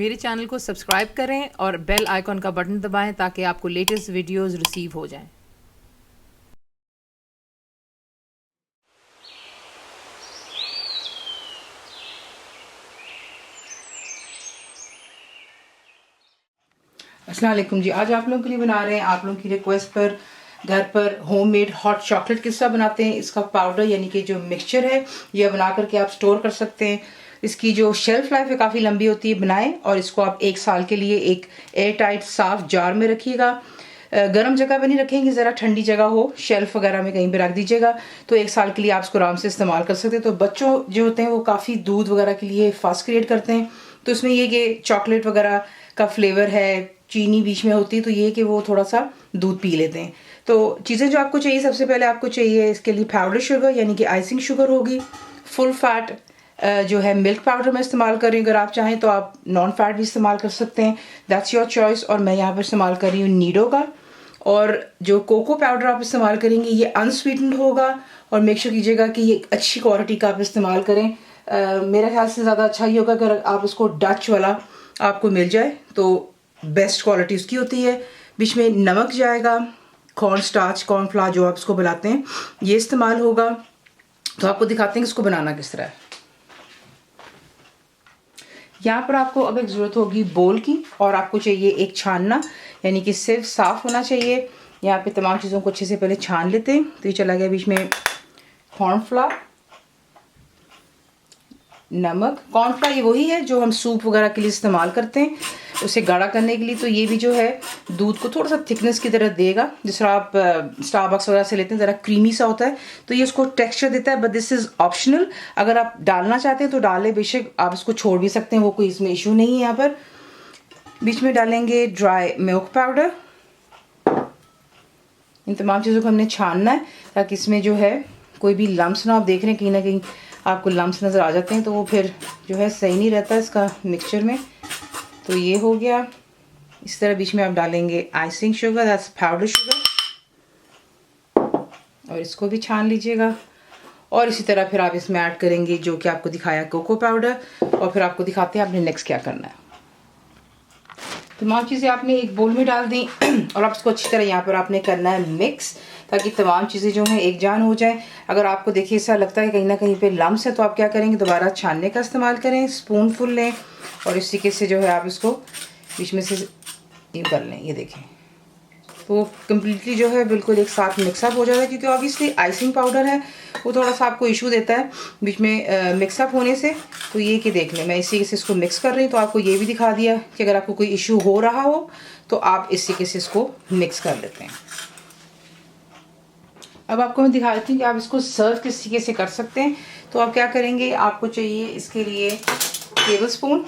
मेरे चैनल को सब्सक्राइब करें और बेल आइकॉन का बटन दबाएं ताकि आपको लेटेस्ट वीडियोस रिसीव हो जाएं। अस्सलाम वालेकुम जी। आज आप लोगों के लिए बना रहे हैं, आप लोगों की रिक्वेस्ट पर घर पर होममेड हॉट चॉकलेट किस तरह बनाते हैं। इसका पाउडर यानी कि जो मिक्सचर है यह बना करके आप स्टोर कर सकते हैं। इसकी जो शेल्फ लाइफ है काफ़ी लंबी होती है। बनाएं और इसको आप 1 साल के लिए एक एयर टाइट साफ जार में रखिएगा। गर्म जगह पर नहीं रखेंगे, ज़रा ठंडी जगह हो, शेल्फ वगैरह में कहीं पे रख दीजिएगा तो 1 साल के लिए आप इसको आराम से इस्तेमाल कर सकते हैं। तो बच्चों जो होते हैं वो काफ़ी दूध वगैरह के लिए फास्ट क्रिएट करते हैं, तो इसमें ये कि चॉकलेट वगैरह का फ्लेवर है, चीनी बीच में होती है, तो ये कि वो थोड़ा सा दूध पी लेते हैं। तो चीज़ें जो आपको चाहिए, सबसे पहले आपको चाहिए इसके लिए पाउडर शुगर यानी कि आइसिंग शुगर होगी। फुल फैट जो है मिल्क पाउडर मैं इस्तेमाल कर रही हूँ। अगर आप चाहें तो आप नॉन फैट भी इस्तेमाल कर सकते हैं, दैट्स योर चॉइस। और मैं यहाँ पर इस्तेमाल कर रही हूँ नीडो का। और जो कोको पाउडर आप इस्तेमाल करेंगे ये अनस्वीटेंड होगा, और मेक श्योर कीजिएगा कि ये अच्छी क्वालिटी का आप इस्तेमाल करें। मेरे ख्याल से ज़्यादा अच्छा ही होगा अगर आप इसको डच वाला आपको मिल जाए, तो बेस्ट क्वालिटी उसकी होती है। बीच में नमक जाएगा, कॉर्न स्टार्च, कॉर्नफ्लावर जो आप इसको बनाते हैं ये इस्तेमाल होगा। तो आपको दिखाते हैं कि इसको बनाना किस तरह है। यहाँ पर आपको अब एक ज़रूरत होगी बोल की, और आपको चाहिए एक छानना यानी कि सिर्फ साफ़ होना चाहिए। यहाँ पे तमाम चीज़ों को अच्छे से पहले छान लेते हैं। तो ये चला गया बीच में कॉर्नफ्लावर, नमक। कॉर्नफ्लावर ये वही है जो हम सूप वगैरह के लिए इस्तेमाल करते हैं उसे गाढ़ा करने के लिए। तो ये भी जो है दूध को थोड़ा सा थिकनेस की तरह देगा, जिस तरह आप स्टारबक्स वगैरह से लेते हैं, ज़रा क्रीमी सा होता है, तो ये उसको टेक्सचर देता है। बट दिस इज़ ऑप्शनल, अगर आप डालना चाहते हैं तो डालें, बेशक आप इसको छोड़ भी सकते हैं, वो कोई इसमें इशू नहीं है। यहाँ पर बीच में डालेंगे ड्राई मिल्क पाउडर। इन तमाम चीज़ों को हमने छानना है ताकि इसमें जो है कोई भी लम्स ना, आप देख रहे हैं कहीं ना कहीं आपको लम्स नज़र आ जाते हैं, तो वो फिर जो है सही नहीं रहता इसका मिक्सचर में। तो ये हो गया। इस तरह बीच में आप डालेंगे icing sugar, that's powder sugar, और इसको भी छान लीजिएगा। और इसी तरह फिर आप इसमें ऐड करेंगे जो कि आपको दिखाया कोको पाउडर, और फिर आपको दिखाते हैं आपने नेक्स्ट क्या करना है। तमाम चीज़ें आपने एक बोल में डाल दी और आप इसको अच्छी तरह यहाँ पर आपने करना है मिक्स, ताकि तमाम चीज़ें जो हैं एक जान हो जाएं। अगर आपको देखिए ऐसा लगता है कहीं ना कहीं पे लम्स है, तो आप क्या करेंगे, दोबारा छानने का इस्तेमाल करें, स्पून फुल लें और इस तरीके से जो है आप इसको बीच में से ये कर लें। ये देखें तो कम्प्लीटली जो है बिल्कुल एक साथ मिक्सअप हो जाता है, क्योंकि ऑब्वियसली आइसिंग पाउडर है, वो थोड़ा सा आपको इशू देता है बीच में मिक्सअप होने से। तो ये कि देख लें, मैं इसी से इसको मिक्स कर रही हूँ, तो आपको ये भी दिखा दिया कि अगर आपको कोई इशू हो रहा हो तो आप इस तरीके से इसको मिक्स कर लेते हैं। अब आपको मैं दिखा देती हूँ कि आप इसको सर्व किस तरीके से कर सकते हैं। तो आप क्या करेंगे, आपको चाहिए इसके लिए टेबल स्पून।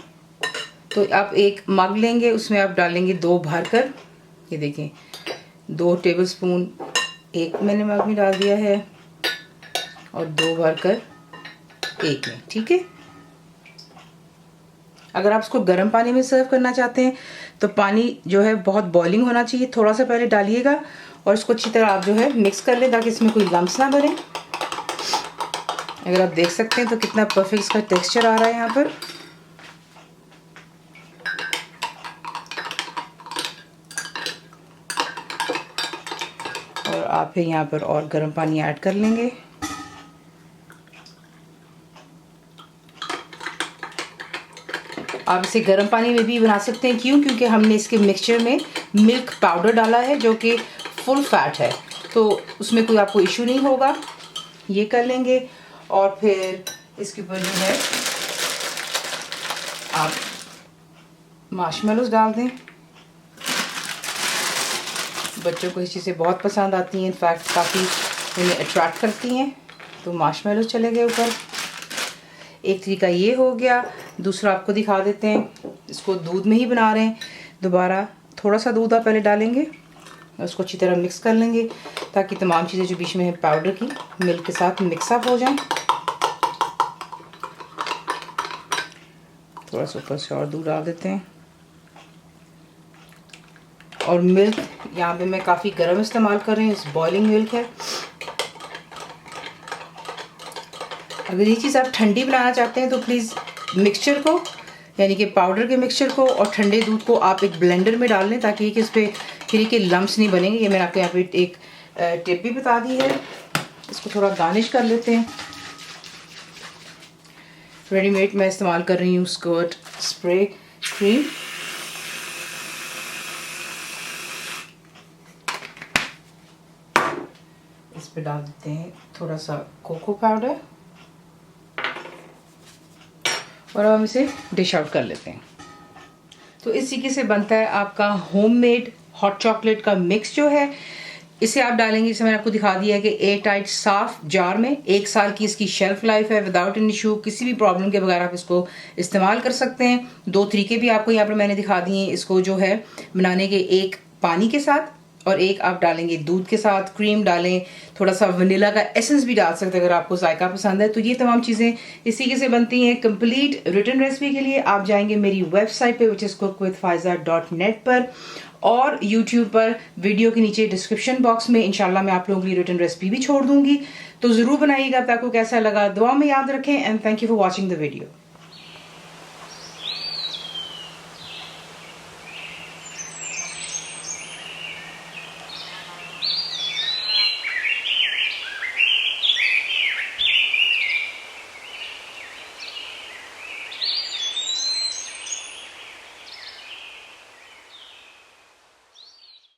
तो आप एक मग लेंगे, उसमें आप डालेंगे 2 भरकर, ये देखें 2 टेबल स्पून एक मैंने मग में डाल दिया है, और 2 भरकर एक में, ठीक है। अगर आप इसको गर्म पानी में सर्व करना चाहते हैं तो पानी जो है बहुत बॉइलिंग होना चाहिए, थोड़ा सा पहले डालिएगा और इसको अच्छी तरह आप जो है मिक्स कर लें ताकि इसमें कोई लम्स ना बने। अगर आप देख सकते हैं तो कितना परफेक्ट इसका टेक्सचर आ रहा है यहाँ पर। और आप फिर यहाँ पर और गर्म पानी ऐड कर लेंगे। आप इसे गर्म पानी में भी बना सकते हैं, क्यों, क्योंकि हमने इसके मिक्सचर में मिल्क पाउडर डाला है जो कि फुल फैट है, तो उसमें कोई आपको इशू नहीं होगा। ये कर लेंगे और फिर इसके ऊपर जो है आप मार्शमेलोज डाल दें। बच्चों को इस चीज़ें बहुत पसंद आती हैं, इनफैक्ट काफ़ी उन्हें अट्रैक्ट करती हैं। तो मार्शमेलोज चले गए ऊपर। एक तरीका ये हो गया। दूसरा आपको दिखा देते हैं, इसको दूध में ही बना रहे हैं। दोबारा थोड़ा सा दूध आप पहले डालेंगे और उसको अच्छी तरह मिक्स कर लेंगे ताकि तमाम चीज़ें जो बीच में है पाउडर की मिल्क के साथ मिक्सअप हो जाएं। थोड़ा सा ऊपर से और दूध डाल देते हैं। और मिल्क यहाँ पे मैं काफ़ी गर्म इस्तेमाल कर रही हूँ, इस बॉइलिंग मिल्क है। अगर ये चीज़ आप ठंडी बनाना चाहते हैं तो प्लीज़ मिक्सचर को यानी कि पाउडर के मिक्सचर को और ठंडे दूध को आप एक ब्लेंडर में डाल लें ताकि इस पर खीरे के लम्स नहीं बनेंगे। ये मैंने आपको यहाँ पे एक टिप भी बता दी है। इसको थोड़ा गार्निश कर लेते हैं। रेडीमेड मैं इस्तेमाल कर रही हूँ स्कर्ट स्प्रे क्रीम। इस पे डाल देते हैं थोड़ा सा कोको पाउडर और हम इसे डिश आउट कर लेते हैं। तो इस तरीके से बनता है आपका होममेड हॉट चॉकलेट का मिक्स जो है। इसे आप डालेंगे, जैसे मैंने आपको दिखा दिया है कि एयर टाइट साफ जार में 1 साल की इसकी शेल्फ लाइफ है। विदाउट एन इशू, किसी भी प्रॉब्लम के बगैर आप इसको इस्तेमाल कर सकते हैं। 2 तरीके भी आपको यहाँ पर मैंने दिखा दिए हैं इसको जो है बनाने के, एक पानी के साथ और एक आप डालेंगे दूध के साथ। क्रीम डालें, थोड़ा सा वनीला का एसेंस भी डाल सकते हैं अगर आपको जायका पसंद है। तो ये तमाम चीज़ें इसी के से बनती हैं। कंप्लीट रिटन रेसिपी के लिए आप जाएंगे मेरी वेबसाइट पे विच इज़ cookwithfaiza.net पर, और यूट्यूब पर वीडियो के नीचे डिस्क्रिप्शन बॉक्स में इंशाल्लाह मैं आप लोगों के लिए रिटन रेसिपी भी छोड़ दूंगी। तो ज़रूर बनाइएगा। आपको कैसा लगा दुआ में याद रखें। And thank you for watching the video.